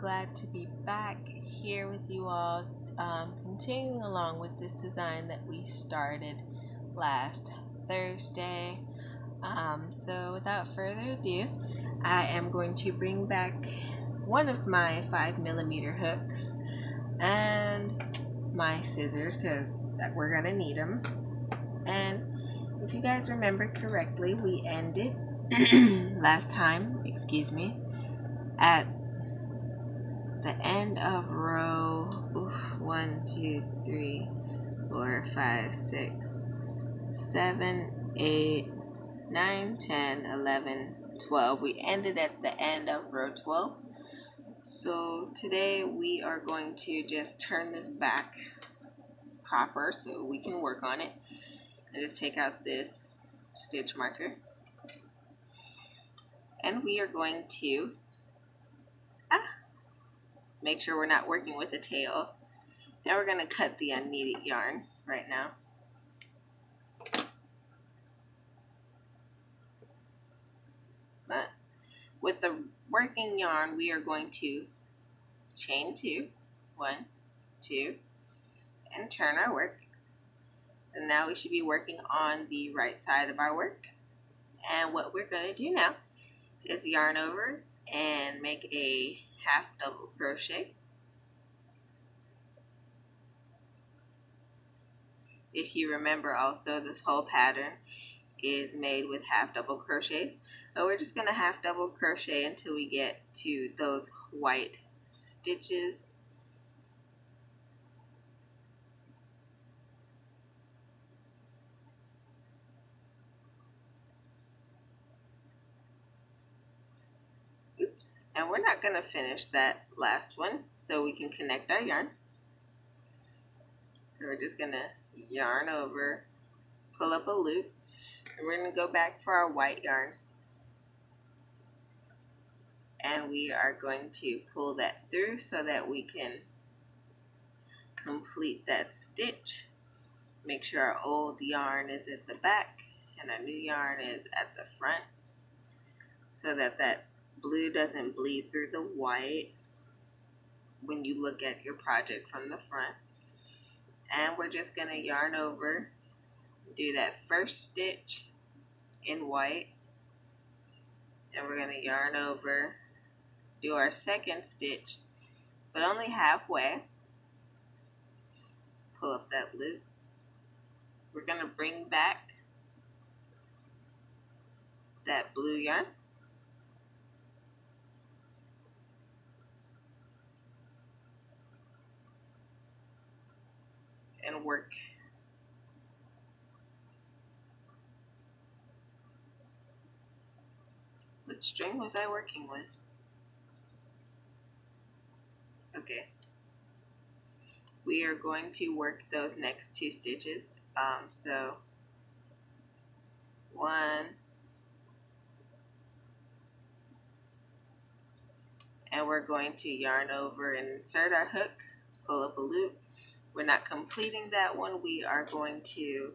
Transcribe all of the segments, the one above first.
glad to be back here with you all, continuing along with this design that we started last Thursday. So without further ado, I am going to bring back one of my 5mm hooks and my scissors because we're going to need them. And if you guys remember correctly, we ended last time, at the end of row 1, 2, 3, 4, 5, 6, 7, 8, 9, 10, 11, 12. We ended at the end of row 12. So today we are going to just turn this back proper so we can work on it. I just take out this stitch marker and we are going to make sure we're not working with the tail. Now we're going to cut the unneeded yarn right now. But with the working yarn, we are going to chain 2, 1, 2, and turn our work. And now we should be working on the right side of our work. And what we're going to do now is yarn over and make a half double crochet. If you remember also, this whole pattern is made with half double crochets, but we're just going to half double crochet until we get to those white stitches. And we're not going to finish that last one, so we can connect our yarn. So we're just going to yarn over, pull up a loop, and we're going to go back for our white yarn. And we are going to pull that through so that we can complete that stitch. Make sure our old yarn is at the back and our new yarn is at the front so that that blue doesn't bleed through the white when you look at your project from the front. And we're just going to yarn over, do that first stitch in white, and we're going to yarn over, do our second stitch, but only halfway. Pull up that loop. We're going to bring back that blue yarn. And work what string was I working with? Okay. We are going to work those next 2 stitches. So 1, and we're going to yarn over and insert our hook, pull up a loop. We're not completing that one. We are going to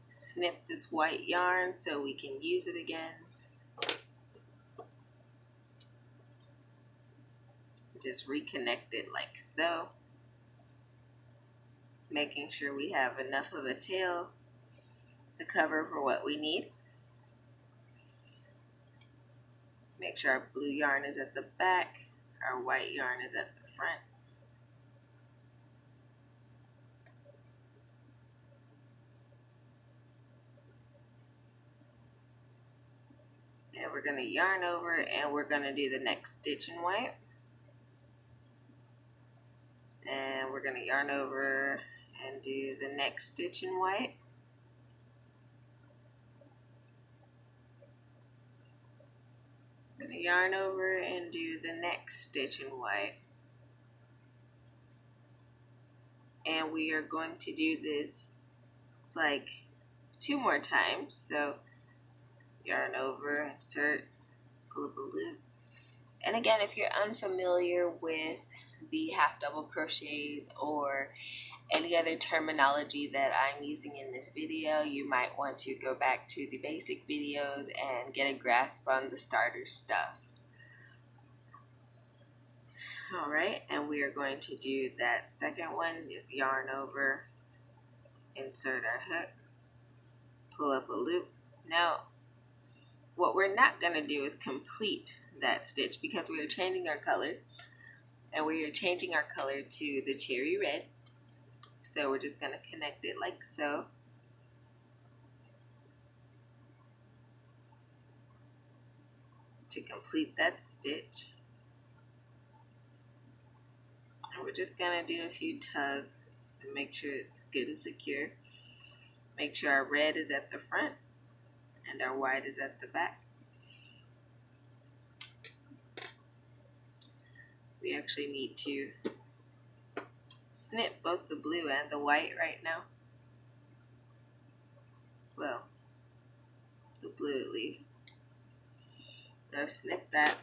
snip this white yarn so we can use it again. Just reconnect it like so, making sure we have enough of a tail to cover for what we need. Make sure our blue yarn is at the back, our white yarn is at the front. And we're going to yarn over and we're going to do the next stitch in white. And we're going to yarn over and do the next stitch in white. We're going to yarn over and do the next stitch in white. And we are going to do this like 2 more times. So yarn over, insert, pull up a loop. And again, if you're unfamiliar with the half double crochets or any other terminology that I'm using in this video, you might want to go back to the basic videos and get a grasp on the starter stuff. Alright, and we are going to do that second one, just yarn over, insert our hook, pull up a loop. Now, what we're not going to do is complete that stitch because we are changing our color, and we are changing our color to the cherry red. So we're just going to connect it like so. To complete that stitch. And we're just going to do a few tugs and make sure it's good and secure. Make sure our red is at the front and our white is at the back. We actually need to snip both the blue and the white right now. Well, the blue at least. So I've snipped that.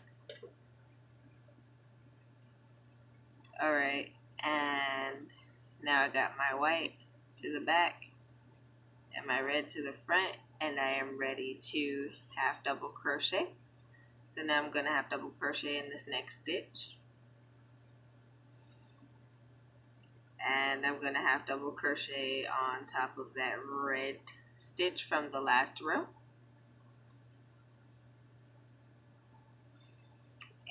Alright, and now I got my white to the back and my red to the front, and I am ready to half double crochet. So now I'm going to half double crochet in this next stitch. And I'm going to half double crochet on top of that red stitch from the last row.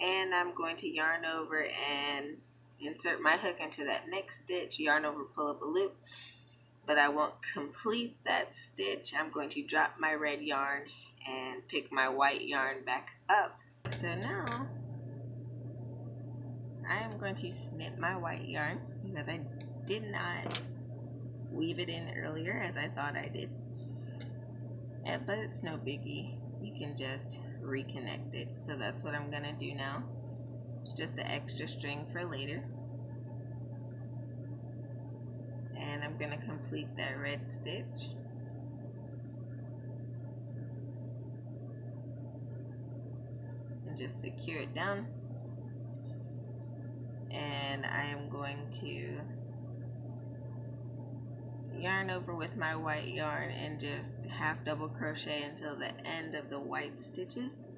And I'm going to yarn over and insert my hook into that next stitch, yarn over, pull up a loop. But I won't complete that stitch. I'm going to drop my red yarn and pick my white yarn back up. So now I am going to snip my white yarn because I did not weave it in earlier as I thought I did. But it's no biggie. You can just reconnect it. So that's what I'm gonna do now. It's just the extra string for later. And I'm gonna complete that red stitch. And just secure it down. And I am going to yarn over with my white yarn and just half double crochet until the end of the white stitches.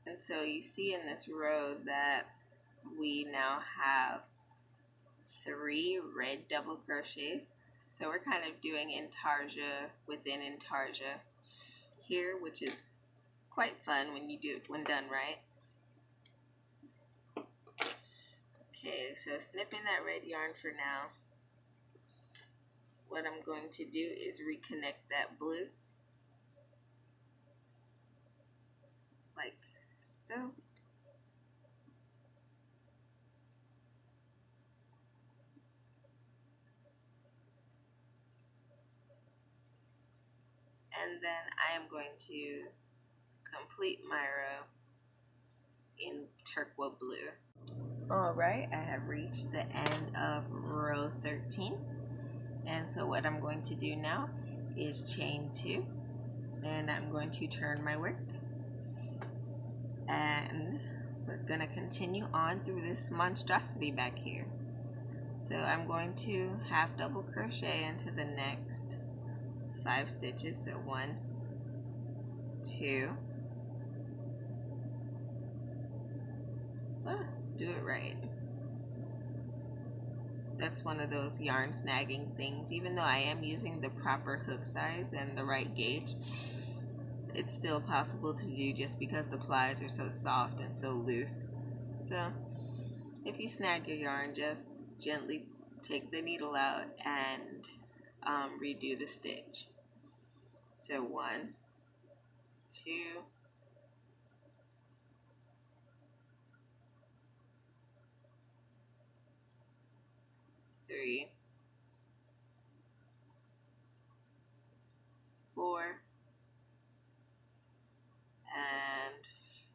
And so you see in this row that we now have 3 red double crochets. So we're kind of doing intarsia within intarsia here, which is quite fun when you do it when done right. Okay, so snipping that red yarn for now. What I'm going to do is reconnect that blue like so. And then I am going to complete my row in turquoise blue. Alright, I have reached the end of row 13. And so what I'm going to do now is chain 2. And I'm going to turn my work. And we're going to continue on through this monstrosity back here. So I'm going to half double crochet into the next 5 stitches. So 1, 2, do it right. That's one of those yarn snagging things. Even though I am using the proper hook size and the right gauge, it's still possible to do just because the plies are so soft and so loose. So if you snag your yarn, just gently take the needle out and redo the stitch. So 1, 2, 3, 4, and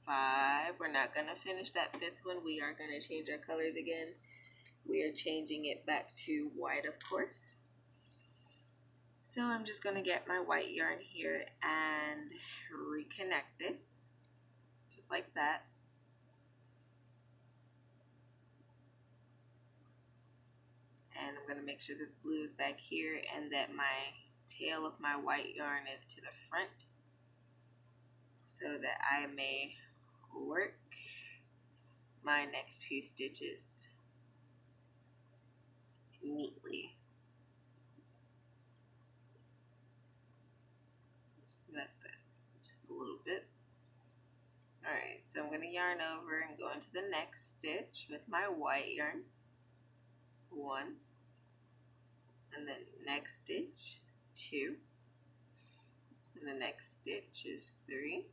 5. We're not going to finish that 5th one. We are going to change our colors again. We are changing it back to white, of course. So I'm just going to get my white yarn here and reconnect it, just like that. And I'm going to make sure this blue is back here and that my tail of my white yarn is to the front. so that I may work my next few stitches neatly. Snug that just a little bit. Alright, so I'm going to yarn over and go into the next stitch with my white yarn. 1, and then next stitch is 2, and the next stitch is 3,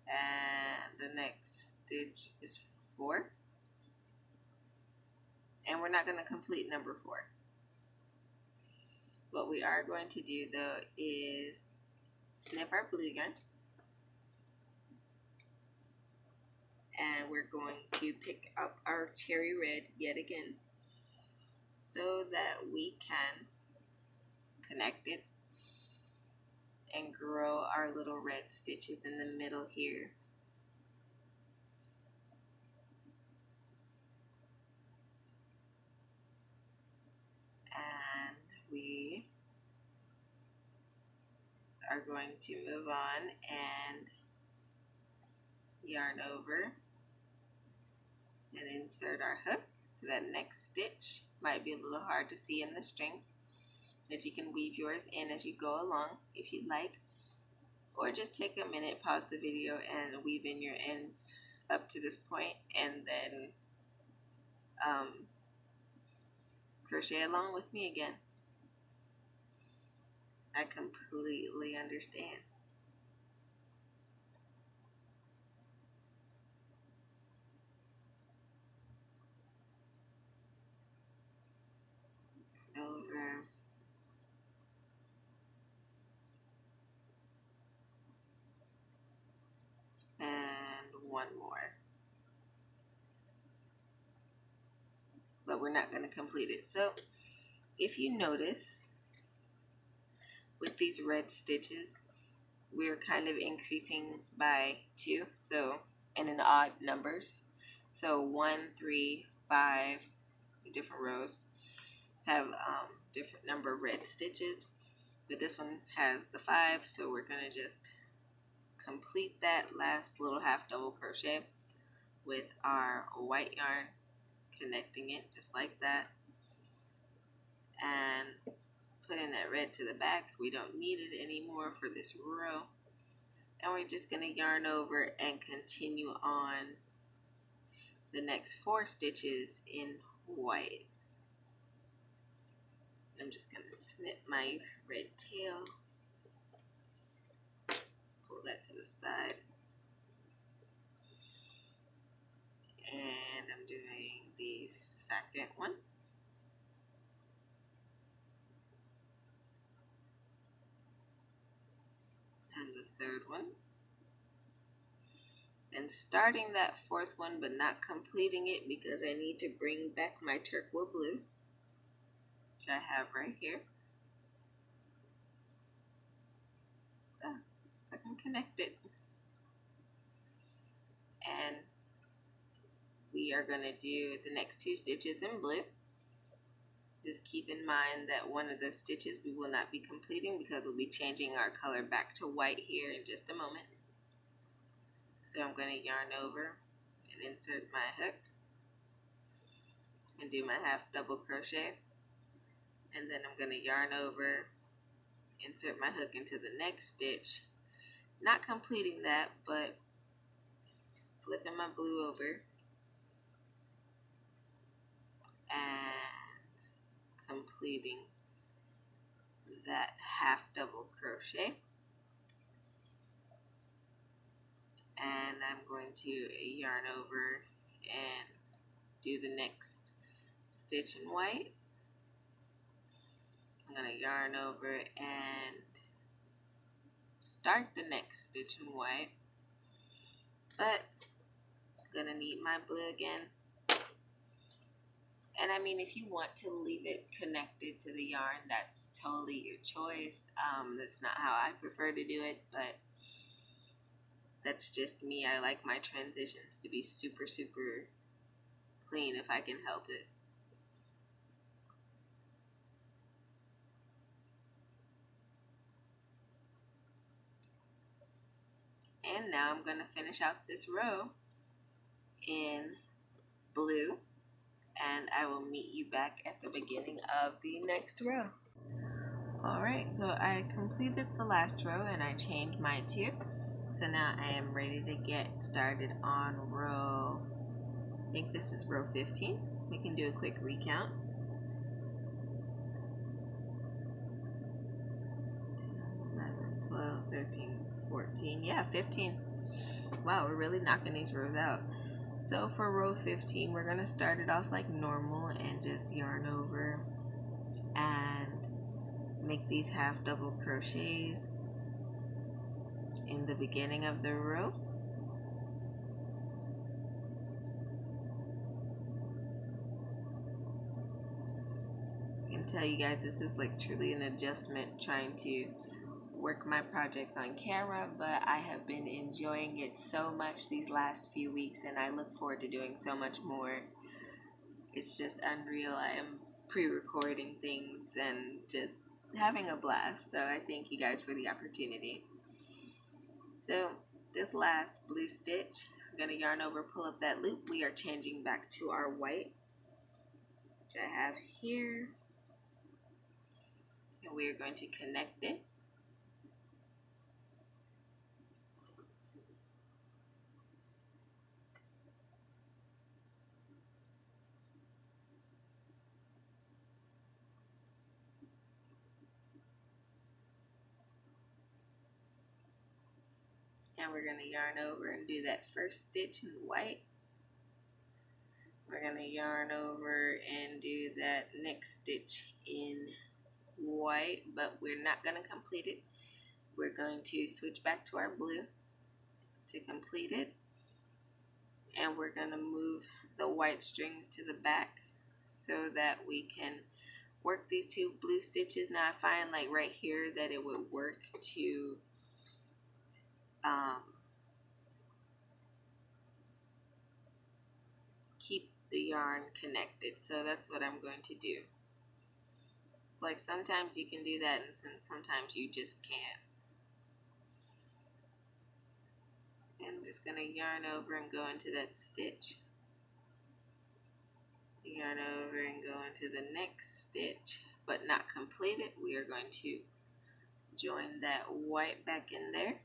and the next stitch is 4, and we're not going to complete number 4. What we are going to do though is snip our blue yarn, and we're going to pick up our cherry red yet again so that we can connect it and grow our little red stitches in the middle here. And we are going to move on and yarn over and insert our hook to that next stitch. Might be a little hard to see in the strings, that you can weave yours in as you go along if you'd like, or just take a minute, pause the video and weave in your ends up to this point, and then crochet along with me again. I completely understand. Over and one more, but we're not going to complete it. So if you notice, with these red stitches, we're kind of increasing by 2, so, and in odd numbers. So 1, 3, 5 different rows have different number of red stitches, but this one has the 5, so we're going to just complete that last little half double crochet with our white yarn, connecting it just like that, and putting that red to the back. We don't need it anymore for this row, and we're just going to yarn over and continue on the next 4 stitches in white. I'm just going to snip my red tail, pull that to the side, and I'm doing the second one. And the third one. And starting that 4th one, but not completing it because I need to bring back my turquoise blue, which I have right here. I can connect it. And we are going to do the next 2 stitches in blue. Just keep in mind that one of the stitches we will not be completing because we'll be changing our color back to white here in just a moment. So I'm going to yarn over and insert my hook and do my half double crochet, and then I'm going to yarn over, insert my hook into the next stitch, not completing that, but flipping my blue over and completing that half double crochet. And I'm going to yarn over and do the next stitch in white. I'm going to yarn over and start the next stitch in white, but I'm going to need my blue again. And I mean, if you want to leave it connected to the yarn, that's totally your choice. That's not how I prefer to do it, but that's just me. I like my transitions to be super, super clean if I can help it. And now I'm going to finish out this row in blue, and I will meet you back at the beginning of the next row. Alright, so I completed the last row and I chained my 2. So now I am ready to get started on row, I think this is row 15. We can do a quick recount. 10, 11, 12, 13, 14, yeah, 15. Wow, we're really knocking these rows out. So for row 15, we're going to start it off like normal and just yarn over and make these half double crochets in the beginning of the row. I can tell you guys this is like truly an adjustment trying to work my projects on camera, but I have been enjoying it so much these last few weeks and I look forward to doing so much more. It's just unreal. I am pre-recording things and just having a blast, so I thank you guys for the opportunity. So this last blue stitch, I'm going to yarn over, pull up that loop. We are changing back to our white, which I have here, and we are going to connect it. And we're going to yarn over and do that first stitch in white. We're going to yarn over and do that next stitch in white, but we're not going to complete it. We're going to switch back to our blue to complete it. And we're going to move the white strings to the back so that we can work these 2 blue stitches. Now I find like right here that it would work to keep the yarn connected, so that's what I'm going to do. Like sometimes you can do that and sometimes you just can't. And I'm just going to yarn over and go into that stitch, yarn over and go into the next stitch, but not complete it. We are going to join that white back in there.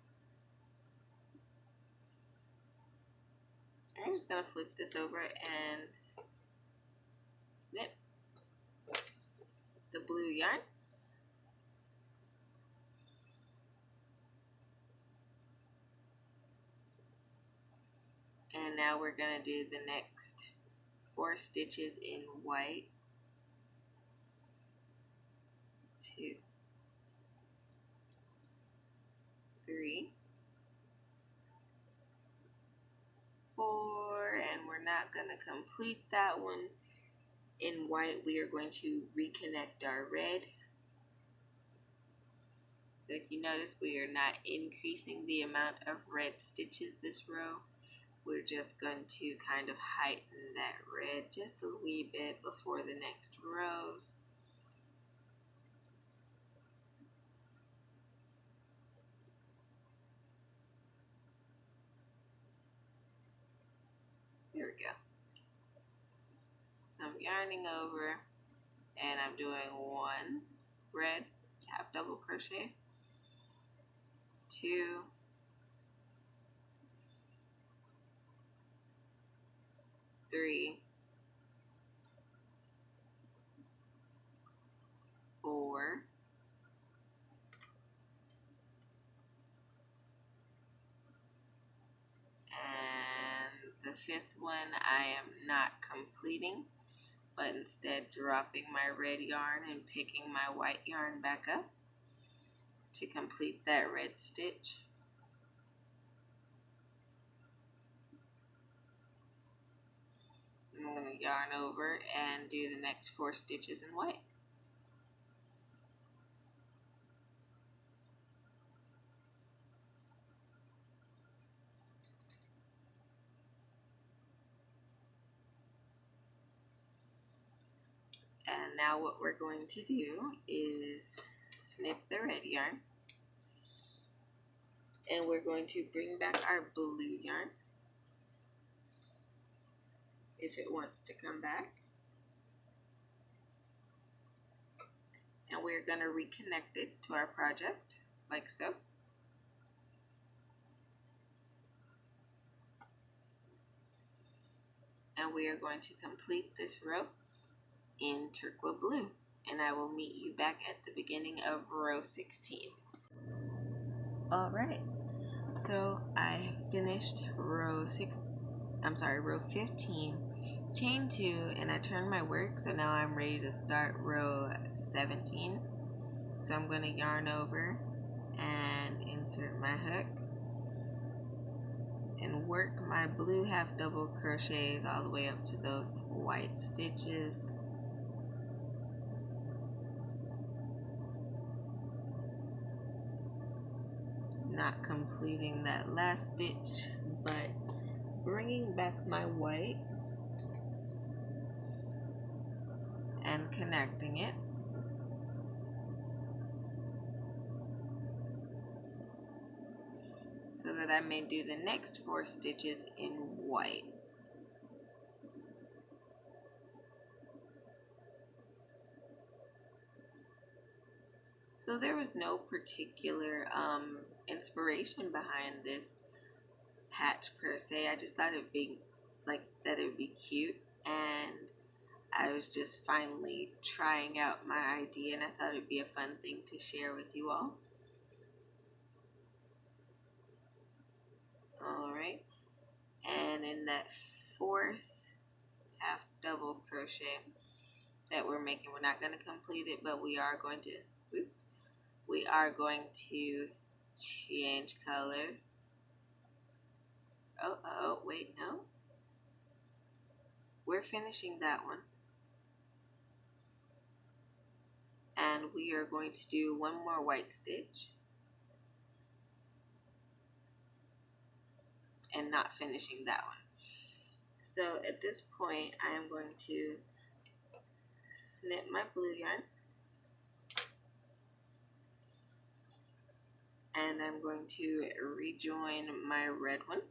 I'm just going to flip this over and snip the blue yarn. And now we're going to do the next 4 stitches in white. 2, 3, 4, and we're not going to complete that one in white. We are going to reconnect our red. If you notice, we are not increasing the amount of red stitches this row. We're just going to kind of heighten that red just a wee bit before the next rows. There we go. So I'm yarning over and I'm doing 1 red half double crochet, 2, 3, 4, and the 5th one I am not completing, but instead dropping my red yarn and picking my white yarn back up to complete that red stitch. I'm going to yarn over and do the next 4 stitches in white. And now what we're going to do is snip the red yarn And we're going to bring back our blue yarn if it wants to come back. And we're going to reconnect it to our project like so. And we are going to complete this row in turquoise blue. And I will meet you back at the beginning of row 16. Alright, so I finished row 15, chain 2, and I turned my work, so now I'm ready to start row 17. So I'm going to yarn over and insert my hook and work my blue half double crochets all the way up to those white stitches. Not completing that last stitch, but bringing back my white and connecting it. So that I may do the next 4 stitches in white. So there was no particular inspiration behind this patch per se. I just thought it'd be that it would be cute, and I was just finally trying out my idea, and I thought it'd be a fun thing to share with you all. Alright, and in that 4th half double crochet that we're making, we're not going to complete it, but we are going to change color. Oh, wait, no. We're finishing that one. And we are going to do one more white stitch. And not finishing that one. So at this point, I am going to snip my blue yarn. And I'm going to rejoin my red one.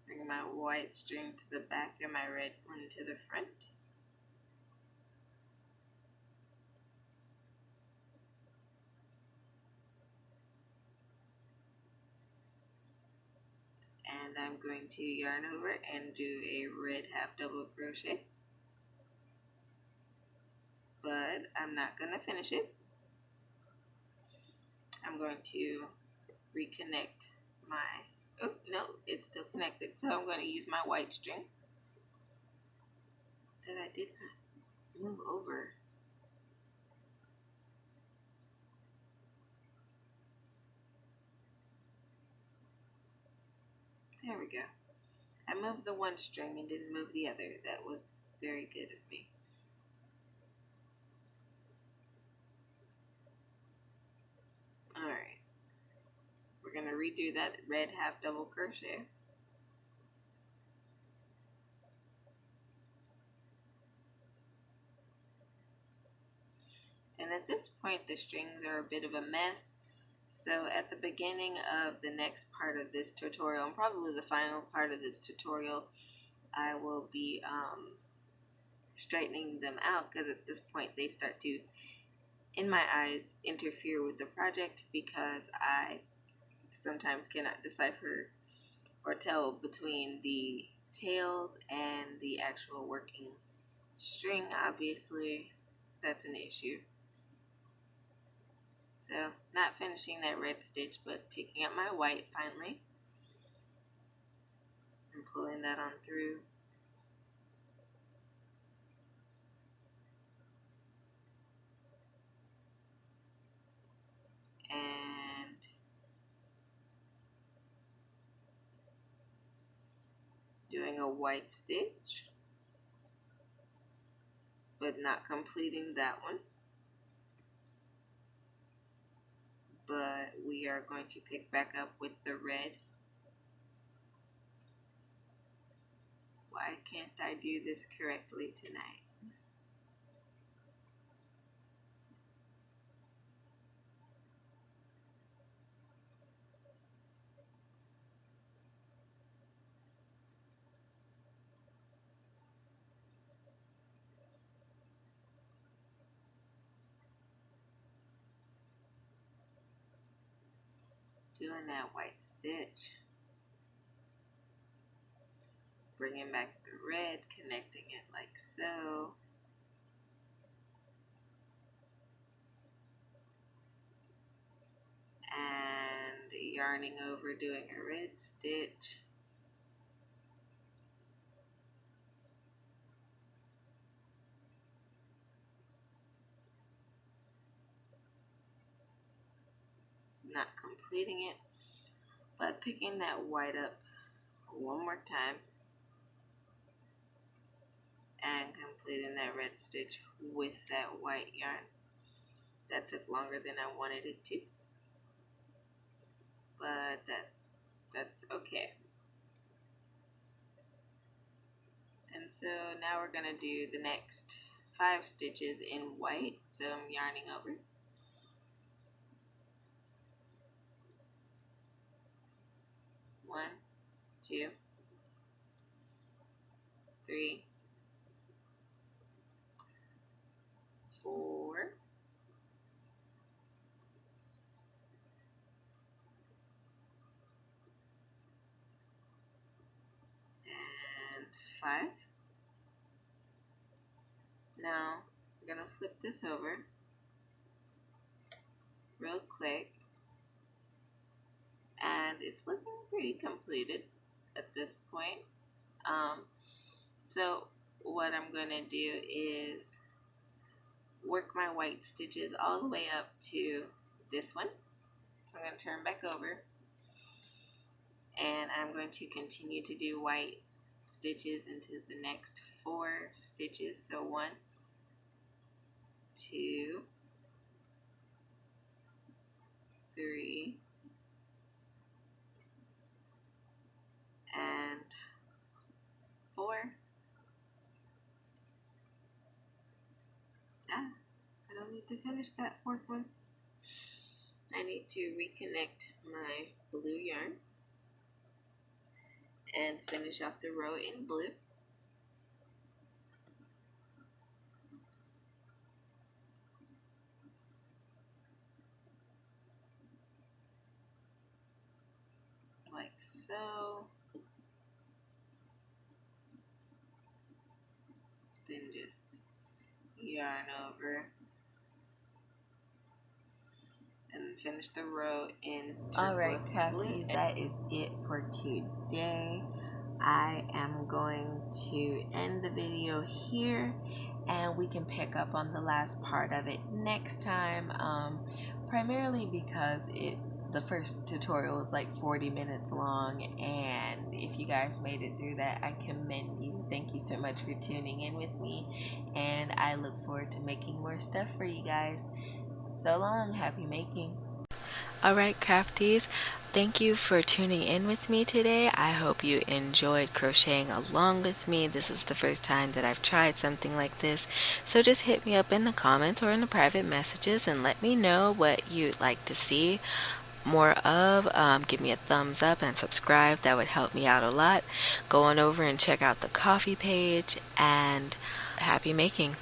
Bring my white string to the back and my red one to the front. And I'm going to yarn over and do a red half double crochet. But I'm not going to finish it. I'm going to reconnect my, oh no, it's still connected. So I'm going to use my white string that I did not move over. There we go. I moved the one string and didn't move the other. That was very good of me. Alright. We're going to redo that red half double crochet. And at this point, the strings are a bit of a mess. So at the beginning of the next part of this tutorial, and probably the final part of this tutorial, I will be straightening them out, because at this point they start to, in my eyes, interfere with the project, because I sometimes cannot decipher or tell between the tails and the actual working string. Obviously, that's an issue. So, not finishing that red stitch, but picking up my white finally and pulling that on through. And doing a white stitch, but not completing that one. But we are going to pick back up with the red Why can't I do this correctly tonight? Doing that white stitch. Bringing back the red, connecting it like so. And yarning over, doing a red stitch. Not completing it, but picking that white up one more time and completing that red stitch with that white yarn. That took longer than I wanted it to, but that's okay. And so now we're gonna do the next 5 stitches in white. So I'm yarning over. 1, 2, 3, 4, and 5. Now we're gonna flip this over real quick, and it's looking pretty completed at this point. So what I'm gonna do is work my white stitches all the way up to this one. So I'm going to turn back over, and I'm going to continue to do white stitches into the next 4 stitches. So 1, 2, 3, and 4. I don't need to finish that 4th one. I need to reconnect my blue yarn and finish off the row in blue. Like so. Then just yarn over and finish the row in Alright, crafties, that is it for today. I am going to end the video here, and we can pick up on the last part of it next time, primarily because the first tutorial was like 40 minutes long, and if you guys made it through that, I commend you. Thank you so much for tuning in with me, and I look forward to making more stuff for you guys. So long, happy making. Alright, crafties, thank you for tuning in with me today. I hope you enjoyed crocheting along with me. This is the first time that I've tried something like this, so just hit me up in the comments or in the private messages and let me know what you'd like to see more of. Give me a thumbs up and subscribe. That would help me out a lot. Go on over and check out the Ko-fi page, and happy making.